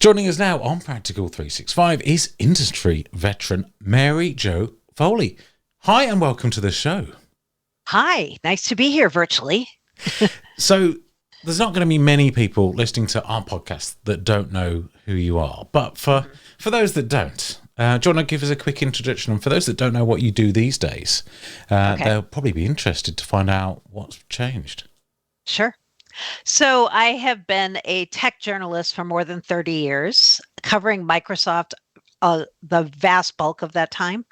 Joining us now on Practical 365 is industry veteran Mary Jo Foley. Hi, and welcome to the show. Hi, nice to be here virtually. So there's not going to be many people listening to our podcast that don't know who you are. But for those that don't, do you want to give us a quick introduction? And for those that don't know what you do these days, they'll probably be interested to find out what's changed. Sure. So I have been a tech journalist for more than 30 years, covering Microsoft the vast bulk of that time.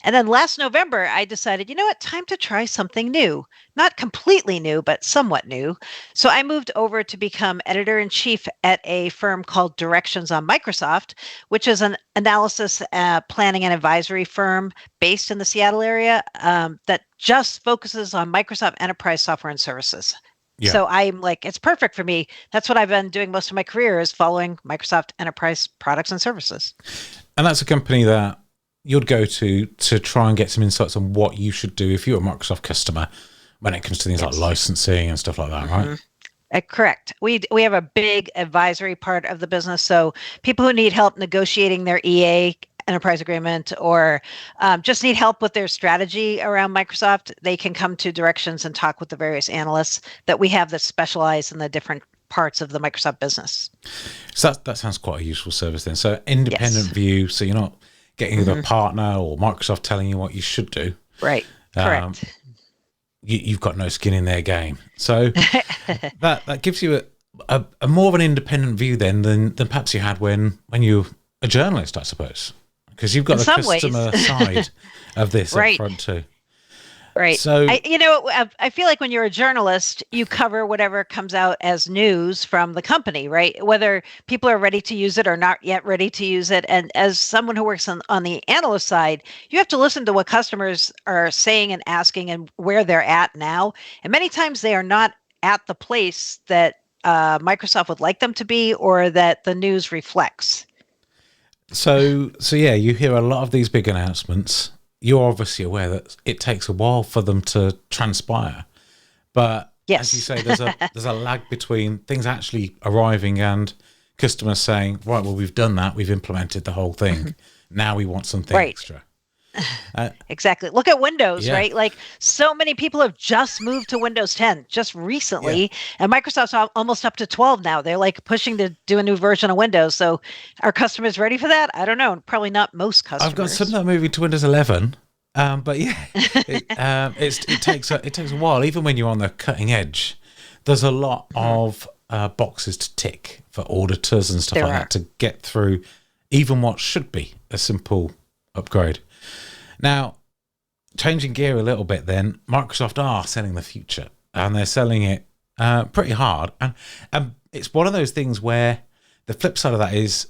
And then last November, I decided, you know what, time to try something new. Not completely new, but somewhat new. So I moved over to become editor-in-chief at a firm called Directions on Microsoft, which is an analysis, planning, and advisory firm based in the Seattle area that just focuses on Microsoft enterprise software and services. Yeah. So I'm like, it's perfect for me. That's what I've been doing most of my career, is following Microsoft enterprise products and services. And that's a company that you'd go to try and get some insights on what you should do if you're a Microsoft customer when it comes to things like licensing and stuff like that, right? Correct. We have a big advisory part of the business. So people who need help negotiating their EA enterprise agreement, or just need help with their strategy around Microsoft, they can come to Directions and talk with the various analysts that we have that specialize in the different parts of the Microsoft business. So that sounds quite a useful service then. So independent view, so you're not getting either a partner or Microsoft telling you what you should do. Right. Correct. You've got no skin in their game. So that gives you a more of an independent view then than perhaps you had when you were a journalist, I suppose. Because you've got the customer side of this up front too. Right. So, I feel like when you're a journalist, you cover whatever comes out as news from the company, right? Whether people are ready to use it or not yet ready to use it. And as someone who works on the analyst side, you have to listen to what customers are saying and asking and where they're at now. And many times they are not at the place that Microsoft would like them to be, or that the news reflects. So yeah, you hear a lot of these big announcements. You're obviously aware that it takes a while for them to transpire, but as you say, there's a lag between things actually arriving and customers saying, right, well, we've done that, we've implemented the whole thing. Now we want something extra. Exactly. Look at Windows, right? Like, so many people have just moved to Windows 10 just recently, and Microsoft's almost up to 12 now. They're like pushing to do a new version of Windows. So are customers ready for that? I don't know. Probably not most customers. I've got some that are moving to Windows 11, but it takes a while. Even when you're on the cutting edge, there's a lot of boxes to tick for auditors and stuff that to get through even what should be a simple upgrade. Now, changing gear a little bit then, Microsoft are selling the future, and they're selling it pretty hard. And it's one of those things where the flip side of that is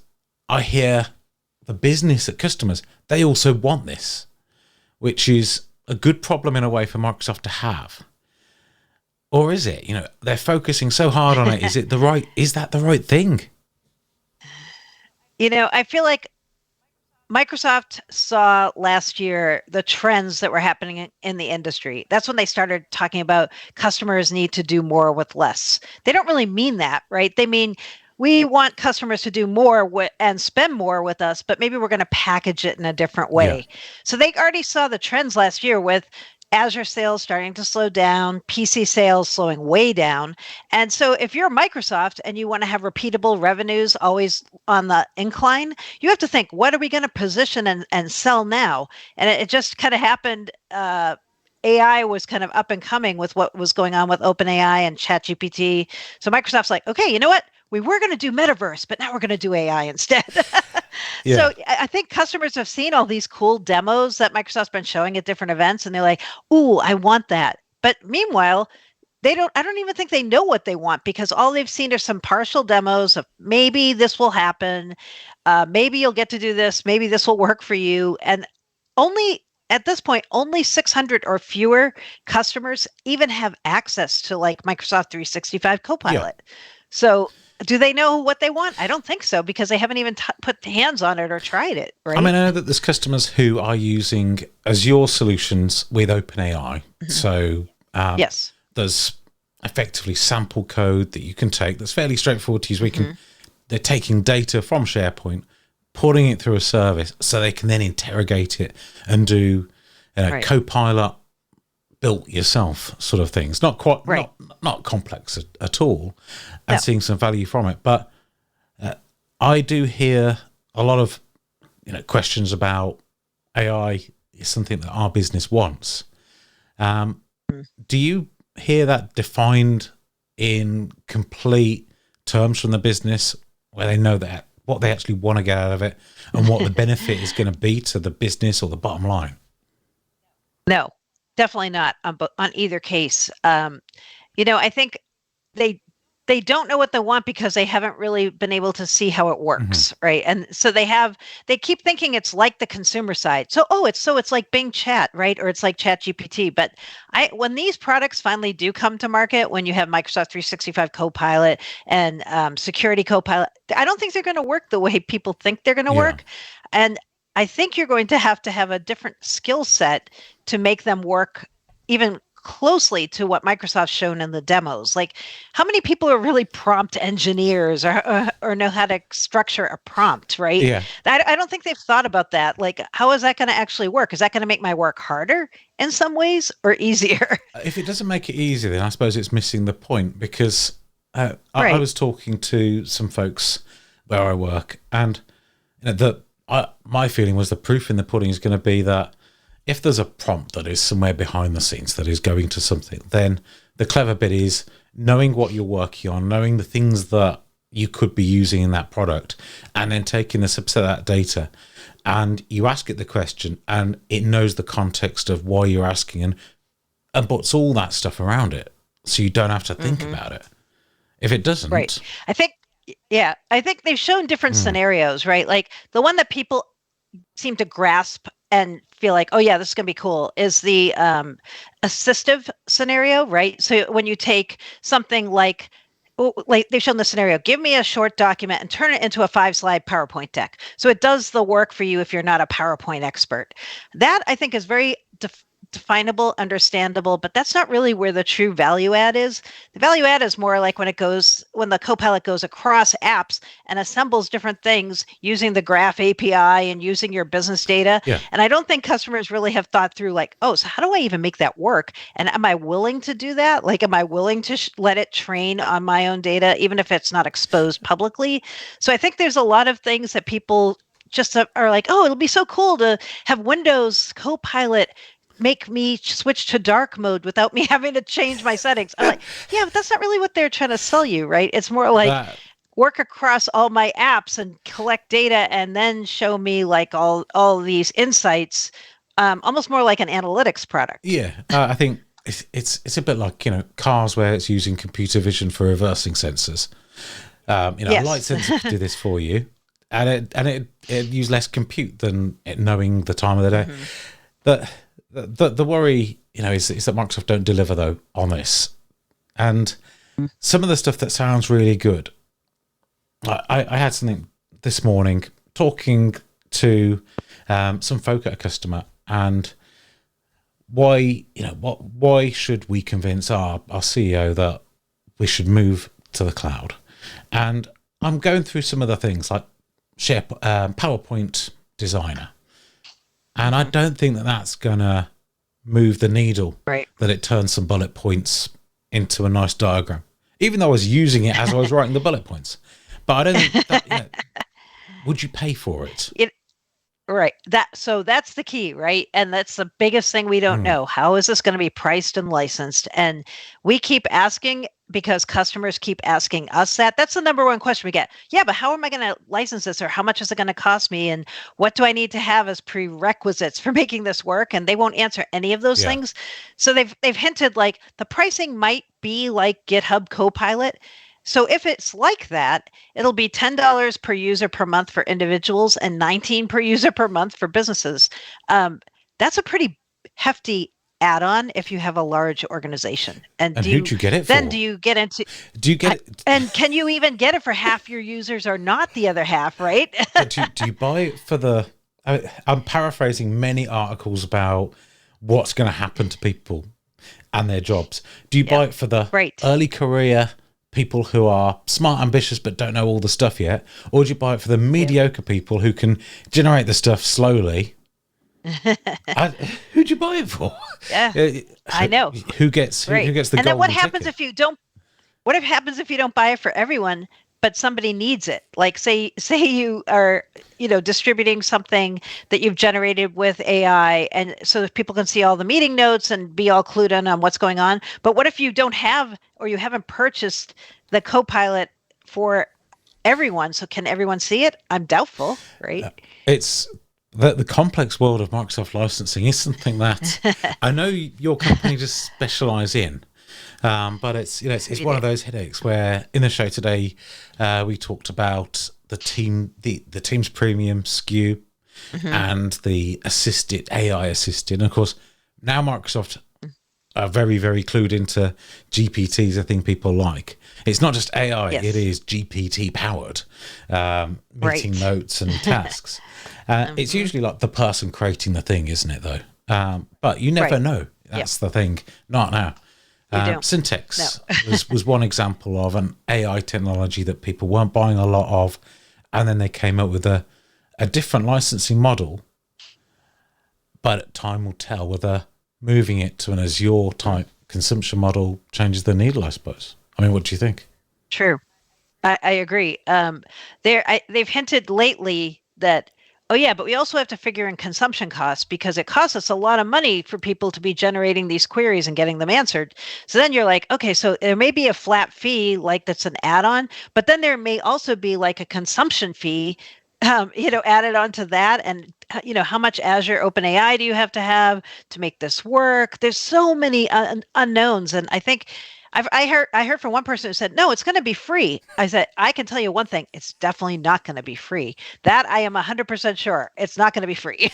I hear the business at customers, they also want this, which is a good problem in a way for Microsoft to have. Or is it? They're focusing so hard on it. Is that the right thing? I feel like Microsoft saw last year the trends that were happening in the industry. That's when they started talking about customers need to do more with less. They don't really mean that, right? They mean we want customers to do more and spend more with us, but maybe we're going to package it in a different way. Yeah. So they already saw the trends last year with Azure sales starting to slow down, PC sales slowing way down. And so if you're Microsoft and you want to have repeatable revenues always on the incline, you have to think, what are we going to position and sell now? And it just kind of happened. AI was kind of up and coming with what was going on with OpenAI and ChatGPT. So Microsoft's like, okay, you know what? We were going to do metaverse, but now we're going to do AI instead. So I think customers have seen all these cool demos that Microsoft's been showing at different events, and they're like, ooh, I want that. But meanwhile, I don't even think they know what they want, because all they've seen are some partial demos of maybe this will happen. Maybe you'll get to do this. Maybe this will work for you. And at this point, only 600 or fewer customers even have access to like Microsoft 365 Copilot. So do they know what they want? I don't think so, because they haven't even put hands on it or tried it, right? I mean, I know that there's customers who are using Azure solutions with OpenAI. So there's effectively sample code that you can take that's fairly straightforward to use. We can they're taking data from SharePoint, putting it through a service so they can then interrogate it and do Right. Copilot built yourself sort of things. Not quite, Right. not complex at all, and No. seeing some value from it. But I do hear a lot of questions about AI is something that our business wants. Do you hear that defined in complete terms from the business, where they know that what they actually want to get out of it and what the benefit is going to be to the business or the bottom line? No, definitely not on either case. I think they they don't know what they want because they haven't really been able to see how it Hmm. works, right? And so they keep thinking it's like the consumer side. So it's like Bing Chat, right? Or it's like Chat GPT. But I when these products finally do come to market, when you have Microsoft 365 Copilot and Security Copilot, I don't think they're going to work the way people think they're going to Yeah. work. And I think you're going to have a different skill set to make them work even closely to what Microsoft's shown in the demos. Like, how many people are really prompt engineers or know how to structure a prompt, right? Yeah. I don't think they've thought about that. Like, how is that going to actually work? Is that going to make my work harder in some ways or easier? If it doesn't make it easy, then I suppose it's missing the point, because I Right. was talking to some folks where I work, and my feeling was the proof in the pudding is going to be that if there's a prompt that is somewhere behind the scenes that is going to something, then the clever bit is knowing what you're working on, knowing the things that you could be using in that product, and then taking the subset of that data and you ask it the question and it knows the context of why you're asking, and puts all that stuff around it so you don't have to think Hmm. about it. If it Right. doesn't, I think, yeah, I think they've shown different mm, scenarios, right? Like the one that people seem to grasp and feel like, oh yeah, this is going to be cool, is the assistive scenario, right? So when you take something like they've shown the scenario, give me a short document and turn it into a 5-slide PowerPoint deck. So it does the work for you if you're not a PowerPoint expert. That I think is very definable, understandable, but that's not really where the true value add is. The value add is more like when the Copilot goes across apps and assembles different things using the Graph API and using your business data. yeah, And I don't think customers really have thought through like, oh, so how do I even make that work? And am I willing to do that? Like, am I willing to let it train on my own data, even if it's not exposed publicly? So I think there's a lot of things that people just are like, oh, it'll be so cool to have Windows Copilot make me switch to dark mode without me having to change my settings. I'm like, yeah, but that's not really what they're trying to sell you, right? It's more like that, work across all my apps and collect data and then show me like all these insights, almost more like an analytics product. yeah. I think it's a bit like cars where it's using computer vision for reversing sensors. A light Yes. sensor could do this for you, and it use less compute than it knowing the time of the day. Hmm. But the worry, is that Microsoft don't deliver though on this, and some of the stuff that sounds really good. I had something this morning talking to some folk at a customer, and why should we convince our CEO that we should move to the cloud? And I'm going through some of the things like PowerPoint Designer, and I Hmm. don't think that that's gonna move the needle, Right. that it turns some bullet points into a nice diagram, even though I was using it as I was writing the bullet points. But I don't think that, would you pay for it? It, Right. That's the key, right? And that's the biggest thing we don't Mm, know. How is this going to be priced and licensed? And we keep asking because customers keep asking us that. That's the number one question we get. Yeah, but how am I going to license this, or how much is it going to cost me, and what do I need to have as prerequisites for making this work? And they won't answer any of those yeah. things. So they've hinted like the pricing might be like GitHub Copilot. So if it's like that, it'll be $10 per user per month for individuals and 19 per user per month for businesses. Um, that's a pretty hefty add-on if you have a large organization. And And who'd you get it then do for? you get into Do you get it? and can you even get it for half your users or not the other half, right? But do you buy it for the? I'm paraphrasing many articles about what's going to happen to people and their jobs. Do you Yeah. buy it for the Right. early career people who are smart, ambitious, but don't know all the stuff yet? Or do you buy it for the mediocre people who can generate the stuff slowly? Who'd you buy it for? Yeah, I know. Who gets Right. who gets the And then what golden happens ticket? if you don't what if happens if you don't buy it for everyone, but somebody needs it? Like say you are, distributing something that you've generated with AI and so that people can see all the meeting notes and be all clued in on what's going on. But what if you don't have or you haven't purchased the Copilot for everyone? So can everyone see it? I'm doubtful, right? It's the complex world of Microsoft licensing is something that I know your company just specialize in. But it's We one do. of those headaches where in the show today we talked about the Teams Premium SKU Hmm. and the assisted AI assisted. And of course, now Microsoft are very, very clued into GPTs, a thing people like. It's not just AI, it Yes. is GPT powered, meeting Right. notes and tasks. It's Hmm. usually like the person creating the thing, isn't it, though? But you never Right. know. Yep. That's the thing. Not now. You don't. No. Syntax was one example of an AI technology that people weren't buying a lot of. And then they came up with a different licensing model, but time will tell whether moving it to an Azure type consumption model changes the needle, I suppose. I mean, what do you think? True. I agree. They've hinted lately that, oh yeah, but we also have to figure in consumption costs because it costs us a lot of money for people to be generating these queries and getting them answered. So then you're like, okay, so there may be a flat fee like that's an add-on, but then there may also be like a consumption fee, added onto that. And how much Azure OpenAI do you have to make this work? There's so many unknowns, and I think I heard from one person who said, "No, it's going to be free." I said, "I can tell you one thing: it's definitely not going to be free. That I am 100% sure. It's not going to be free."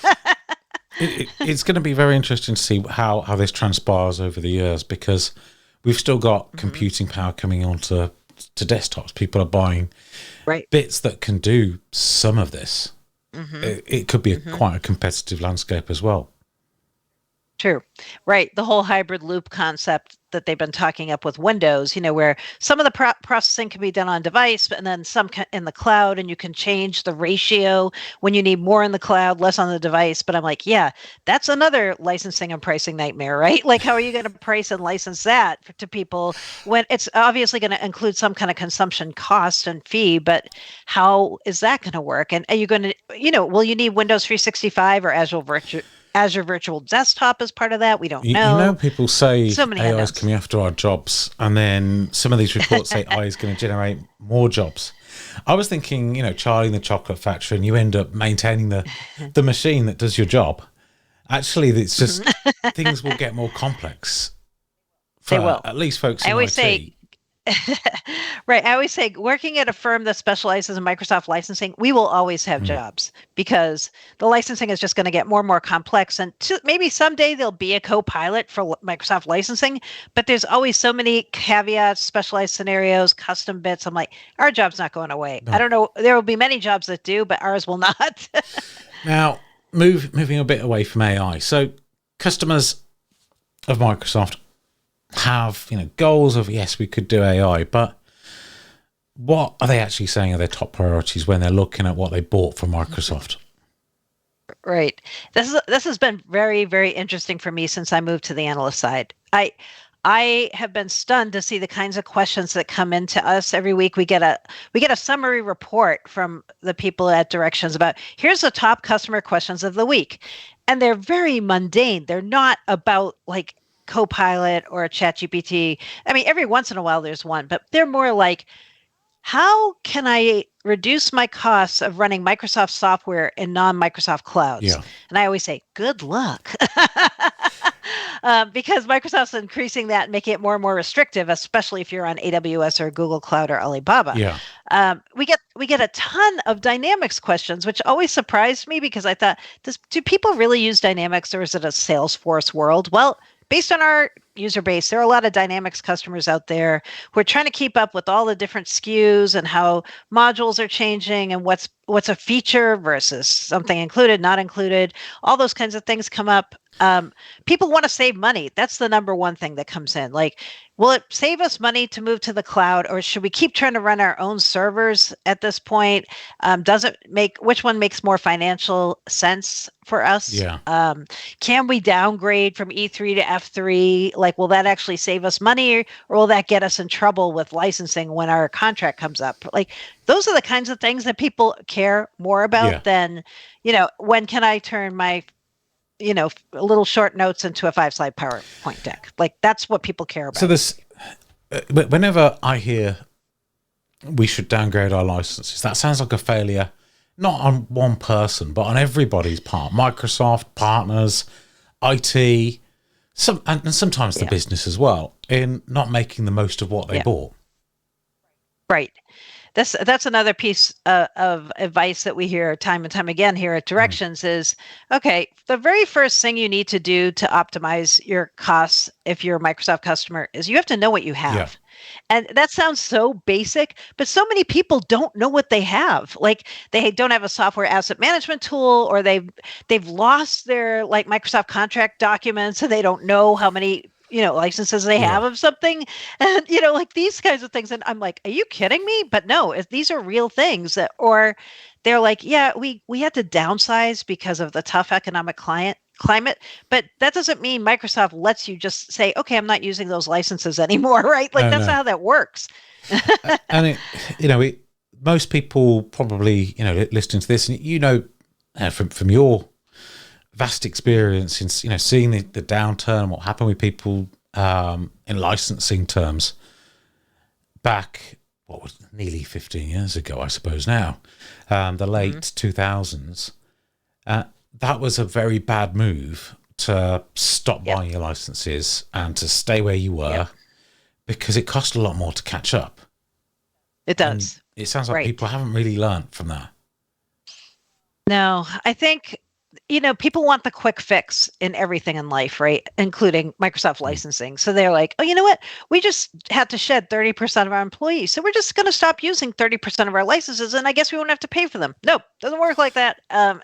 It's going to be very interesting to see how this transpires over the years because we've still got Hmm. computing power coming onto to desktops. People are buying Right. bits that can do some of this. Hmm. It could be Hmm. quite a competitive landscape as well. True. Right. The whole hybrid loop concept that they've been talking up with Windows, where some of the processing can be done on device, and then some in the cloud, and you can change the ratio when you need more in the cloud, less on the device. But I'm like, yeah, that's another licensing and pricing nightmare, right? Like, how are you going to price and license that to people when it's obviously going to include some kind of consumption cost and fee? But how is that going to work? And are you going to, will you need Windows 365 or Azure Virtual Desktop as part of that? We don't You know, know. people say So many AI is unknowns. coming after our jobs, and then some of these reports say AI is going to generate more jobs. I was thinking, Charlie in the Chocolate Factory, and you end up maintaining the machine that does your job. Actually, it's just Mhm. things will get more complex They for will. at least folks I in always say, IT. right. I always say, working at a firm that specializes in Microsoft licensing, we will always have Mm. jobs because the licensing is just going to get more and more complex. And maybe someday there'll be a co-pilot for Microsoft licensing, but there's always so many caveats, specialized scenarios, custom bits. I'm like, our job's not going away. I No. don't know. There will be many jobs that do, but ours will not. Now, moving a bit away from AI. So, customers of Microsoft have goals of yes, we could do AI, but what are they actually saying are their top priorities when they're looking at what they bought from Microsoft? Right. This has been very, very interesting for me since I moved to the analyst side. I have been stunned to see the kinds of questions that come into us every week. We get a summary report from the people at Directions about here's the top customer questions of the week. And they're very mundane. They're not about like Copilot or a ChatGPT. I mean, every once in a while there's one, but they're more like how can I reduce my costs of running Microsoft software in non-Microsoft clouds? Yeah. And I always say, good luck. Because Microsoft's increasing that and making it more and more restrictive, especially if you're on AWS or Google Cloud or Alibaba. Yeah. We get a ton of Dynamics questions, which always surprised me because I thought, do people really use Dynamics or is it a Salesforce world? Well, based on our user base, there are a lot of Dynamics customers out there who are trying to keep up with all the different SKUs and how modules are changing and what's a feature versus something included, not included. All those kinds of things come up. People want to save money. That's the number one thing that comes in. Like, will it save us money to move to the cloud, or should we keep trying to run our own servers at this point? Does it make, which one makes more financial sense for us? Yeah. Can we downgrade from E3 to F3? Like, will that actually save us money, or will that get us in trouble with licensing when our contract comes up? Like, those are the kinds of things that people care more Yeah. about than, when can I turn my little short notes into a 5-slide PowerPoint deck. Like, that's what people care So about. this, whenever I hear we should downgrade our licenses, that sounds like a failure, not on one person, but on everybody's part. Microsoft, partners, IT, and sometimes the business as well, in not making the most of what they bought. Right. That's another piece of advice that we hear time and time again here at Directions is, okay, the very first thing you need to do to optimize your costs if you're a Microsoft customer is you have to know what you have. Yeah. And that sounds so basic, but so many people don't know what they have. Like, they don't have a software asset management tool, or they've lost their like Microsoft contract documents, and they don't know how many licenses they have of something, and like these kinds of things. And I'm like, are you kidding me? But no, these are real things or they're like, yeah, we had to downsize because of the tough economic climate, but that doesn't mean Microsoft lets you just say, okay, I'm not using those licenses anymore, right? Like, that's not how that works. And most people probably listening to this, and from your vast experience in seeing the downturn, what happened with people in licensing terms back, what was nearly 15 years ago, I suppose now, the late 2000s. That was a very bad move to stop buying your licenses and to stay where you were because it cost a lot more to catch up. It does. And it sounds like people haven't really learned from that. No, I think people want the quick fix in everything in life, right? Including Microsoft licensing. So they're like, oh, you know what? We just had to shed 30% of our employees. So we're just going to stop using 30% of our licenses, and I guess we won't have to pay for them. Nope, doesn't work like that. I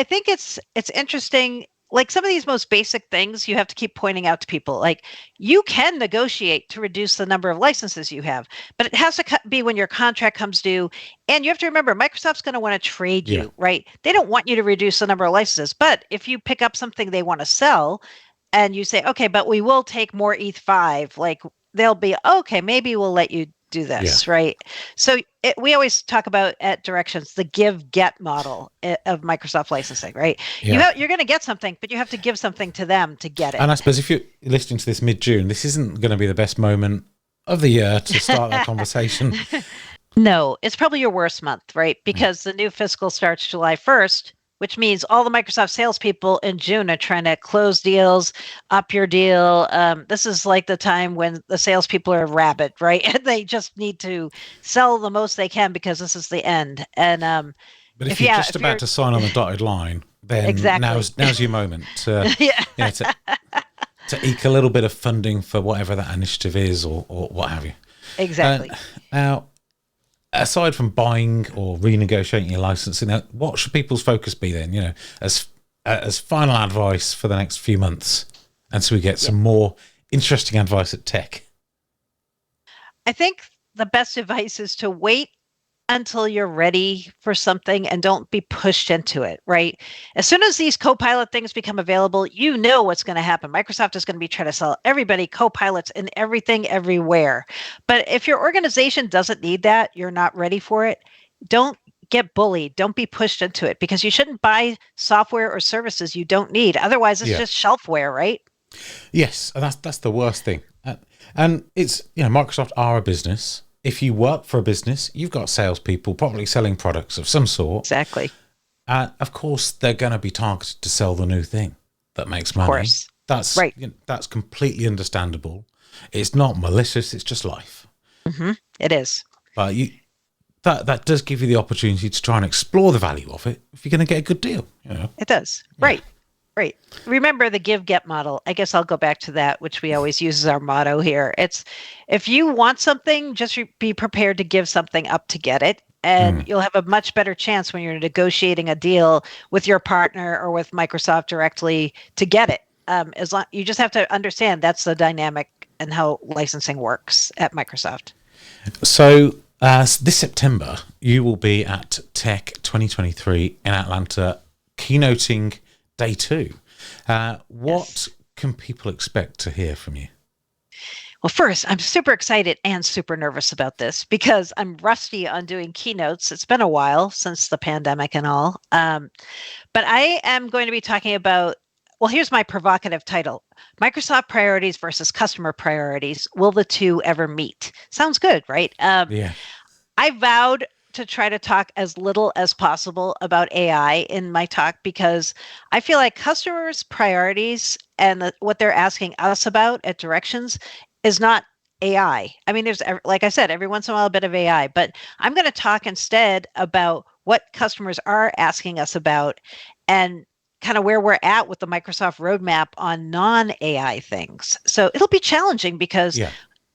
think it's interesting. Like, some of these most basic things you have to keep pointing out to people. Like, you can negotiate to reduce the number of licenses you have, but it has to be when your contract comes due. And you have to remember, Microsoft's going to want to trade you, right? They don't want you to reduce the number of licenses. But if you pick up something they want to sell and you say, okay, but we will take more ETH5, like, they'll be, okay, maybe we'll let you do this, right? So we always talk about at Directions the give-get model of Microsoft licensing, right? You're going to get something, but you have to give something to them to get it. And I suppose if you're listening to this mid-June, this isn't going to be the best moment of the year to start that conversation. No, it's probably your worst month, right? Because the new fiscal starts July 1st, which means all the Microsoft salespeople in June are trying to close deals, up your deal. This is like the time when the salespeople are rabid, right? And they just need to sell the most they can because this is the end. And but if you're just about to sign on the dotted line, then now's your moment to eke a little bit of funding for whatever that initiative is, or what have you. Exactly. Now, aside from buying or renegotiating your licensing, what should people's focus be then? As final advice for the next few months, and so we get some more interesting advice at tech. I think the best advice is to wait until you're ready for something and don't be pushed into it, right? As soon as these Copilot things become available, you know what's going to happen. Microsoft is going to be trying to sell everybody Copilots in everything, everywhere. But if your organization doesn't need that, you're not ready for it, don't get bullied. Don't be pushed into it, because you shouldn't buy software or services you don't need. Otherwise, it's just shelfware, right? Yes, and that's the worst thing. And it's, Microsoft are a business. If you work for a business, you've got salespeople probably selling products of some sort. Exactly. Of course, they're going to be targeted to sell the new thing that makes money. Of course. That's right. That's completely understandable. It's not malicious. It's just life. Mm-hmm. It is. But that does give you the opportunity to try and explore the value of it if you're going to get a good deal. It does. Yeah. Right. Right. Remember the give-get model. I guess I'll go back to that, which we always use as our motto here. It's, if you want something, just be prepared to give something up to get it. and you'll have a much better chance when you're negotiating a deal with your partner or with Microsoft directly to get it. As long you just have to understand that's the dynamic and how licensing works at Microsoft. So this September, you will be at Tech 2023 in Atlanta, keynoting day 2. What Yes. can people expect to hear from you? Well, first, I'm super excited and super nervous about this because I'm rusty on doing keynotes. It's been a while since the pandemic and all. But I am going to be talking about, well, here's my provocative title: Microsoft priorities versus customer priorities. Will the two ever meet? Sounds good, right? Yeah. I vowed to try to talk as little as possible about AI in my talk because I feel like customers' priorities and what they're asking us about at Directions is not AI. I mean, there's, like I said, every once in a while a bit of AI, but I'm going to talk instead about what customers are asking us about and kind of where we're at with the Microsoft roadmap on non-AI things. So it'll be challenging because Yeah.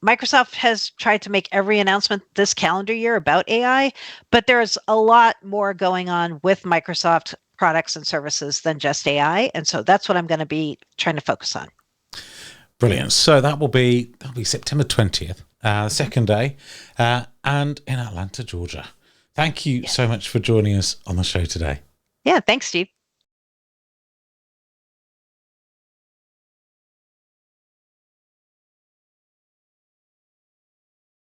Microsoft has tried to make every announcement this calendar year about AI, but there's a lot more going on with Microsoft products and services than just AI. And so that's what I'm going to be trying to focus on. Brilliant. So that'll be September 20th, second day, and in Atlanta, Georgia. Thank you Yeah. so much for joining us on the show today. Yeah. Thanks, Steve.